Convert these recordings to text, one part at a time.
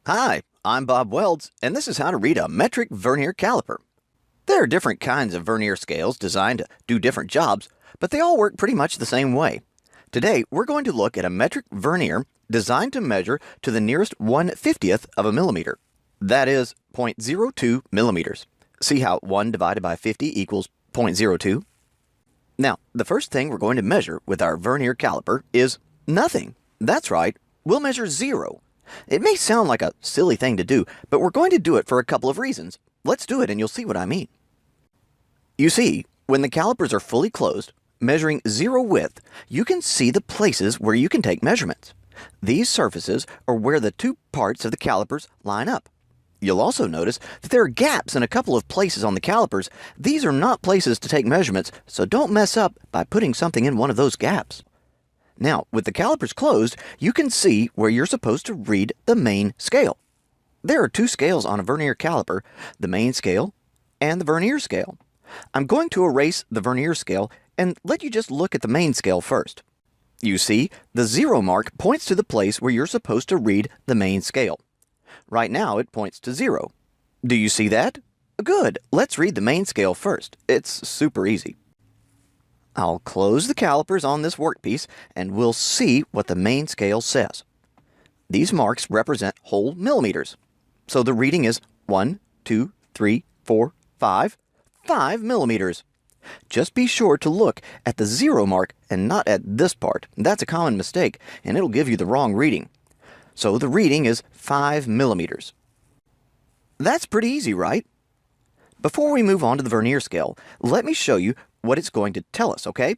Hi, I'm Bob Welds, and this is how to read a metric vernier caliper. There are different kinds of vernier scales designed to do different jobs, but they all work pretty much the same way. Today, we're going to look at a metric vernier designed to measure to the nearest 1/50th of a millimeter. That is 0.02 millimeters. See how 1 divided by 50 equals 0.02? Now, the first thing we're going to measure with our vernier caliper is nothing. That's right, we'll measure 0. It may sound like a silly thing to do, but we're going to do it for a couple of reasons. Let's do it and you'll see what I mean. You see, when the calipers are fully closed, measuring 0 width, you can see the places where you can take measurements. These surfaces are where the two parts of the calipers line up. You'll also notice that there are gaps in a couple of places on the calipers. These are not places to take measurements, so don't mess up by putting something in one of those gaps. Now, with the calipers closed, you can see where you're supposed to read the main scale. There are two scales on a vernier caliper, the main scale and the vernier scale. I'm going to erase the vernier scale and let you just look at the main scale first. You see, the 0 mark points to the place where you're supposed to read the main scale. Right now, it points to 0. Do you see that? Good. Let's read the main scale first. It's super easy. I'll close the calipers on this workpiece and we'll see what the main scale says. These marks represent whole millimeters. So the reading is 1, 2, 3, 4, 5 millimeters. Just be sure to look at the 0 mark and not at this part. That's a common mistake and it'll give you the wrong reading. So the reading is 5 millimeters. That's pretty easy, right? Before we move on to the vernier scale, let me show you what it's going to tell us, okay?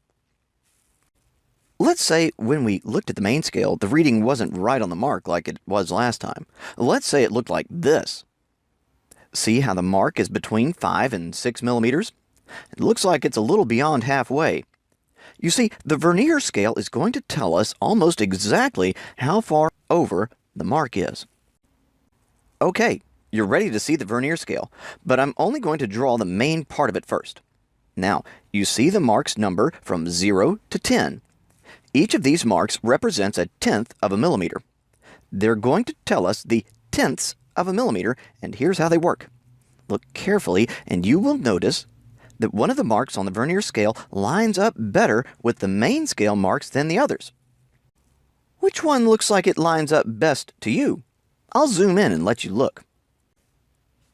Let's say when we looked at the main scale, the reading wasn't right on the mark like it was last time. Let's say it looked like this. See how the mark is between 5 and 6 millimeters? It looks like it's a little beyond halfway. You see, the vernier scale is going to tell us almost exactly how far over the mark is. Okay, you're ready to see the vernier scale, but I'm only going to draw the main part of it first. Now, you see the marks number from 0 to 10. Each of these marks represents a tenth of a millimeter. They're going to tell us the tenths of a millimeter, and here's how they work. Look carefully, and you will notice that one of the marks on the vernier scale lines up better with the main scale marks than the others. Which one looks like it lines up best to you? I'll zoom in and let you look.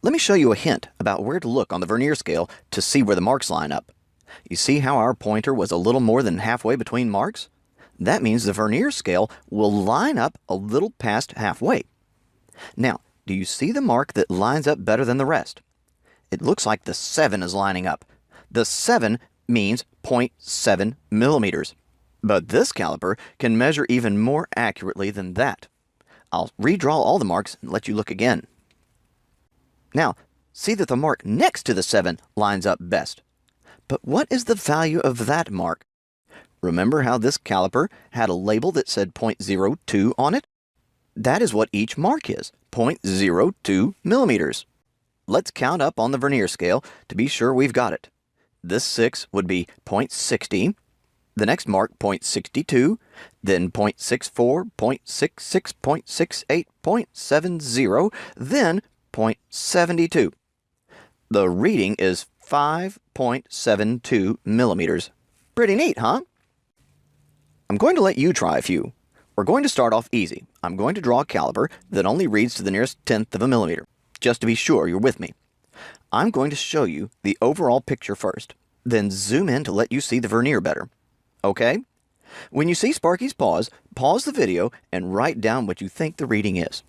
Let me show you a hint about where to look on the vernier scale to see where the marks line up. You see how our pointer was a little more than halfway between marks? That means the vernier scale will line up a little past halfway. Now, do you see the mark that lines up better than the rest? It looks like the 7 is lining up. The 7 means 0.7 millimeters. But this caliper can measure even more accurately than that. I'll redraw all the marks and let you look again. Now, see that the mark next to the 7 lines up best. But what is the value of that mark? Remember how this caliper had a label that said 0.02 on it? That is what each mark is, 0.02 millimeters. Let's count up on the vernier scale to be sure we've got it. This 6 would be 0.60, the next mark 0.62, then 0.64, 0.66, 0.68, 0.70, then 0.72. The reading is 5.72 millimeters. Pretty neat, huh? I'm going to let you try a few. We're going to start off easy. I'm going to draw a caliper that only reads to the nearest tenth of a millimeter, just to be sure you're with me. I'm going to show you the overall picture first, then zoom in to let you see the vernier better. Okay? When you see Sparky's pause the video and write down what you think the reading is.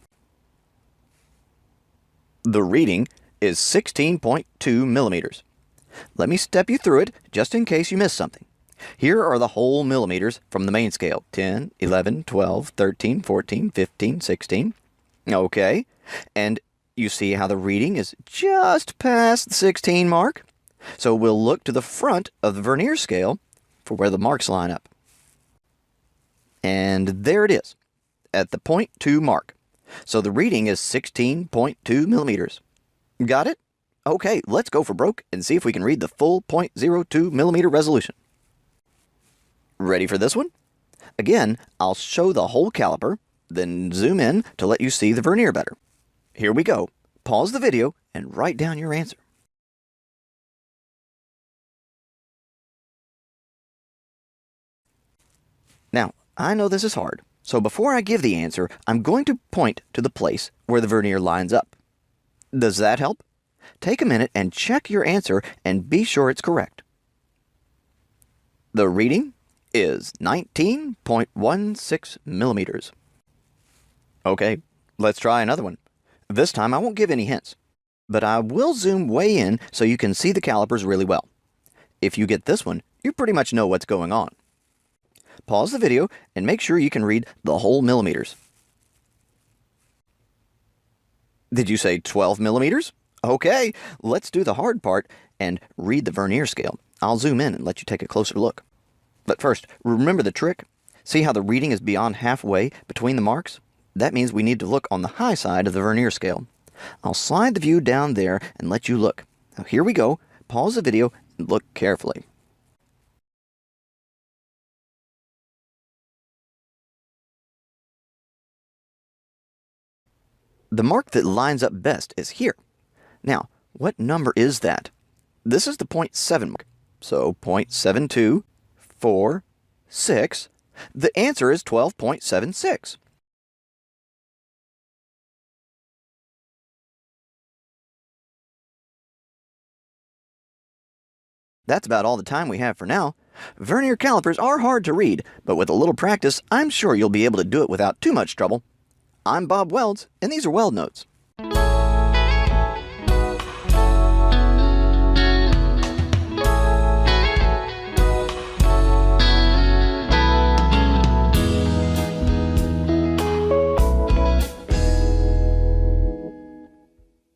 The reading is 16.2 millimeters. Let me step you through it just in case you missed something. Here are the whole millimeters from the main scale. 10, 11, 12, 13, 14, 15, 16. Okay. And you see how the reading is just past the 16 mark? So we'll look to the front of the vernier scale for where the marks line up. And there it is, at the 0.2 mark. So the reading is 16.2 millimeters. Got it? Okay, let's go for broke and see if we can read the full 0.02 millimeter resolution. Ready for this one? Again, I'll show the whole caliper, then zoom in to let you see the vernier better. Here we go. Pause the video and write down your answer. Now, I know this is hard, so before I give the answer, I'm going to point to the place where the vernier lines up. Does that help? Take a minute and check your answer and be sure it's correct. The reading is 19.16 millimeters. Okay, let's try another one. This time I won't give any hints, but I will zoom way in so you can see the calipers really well. If you get this one, you pretty much know what's going on. Pause the video and make sure you can read the whole millimeters. Did you say 12 millimeters? Okay, let's do the hard part and read the vernier scale. I'll zoom in and let you take a closer look. But first, remember the trick? See how the reading is beyond halfway between the marks? That means we need to look on the high side of the vernier scale. I'll slide the view down there and let you look. Now here we go. Pause the video and look carefully. The mark that lines up best is here. Now, what number is that? This is the 0.7 mark. So 0.7246. The answer is 12.76. That's about all the time we have for now. Vernier calipers are hard to read, but with a little practice, I'm sure you'll be able to do it without too much trouble. I'm Bob Welds, and these are Weld Notes.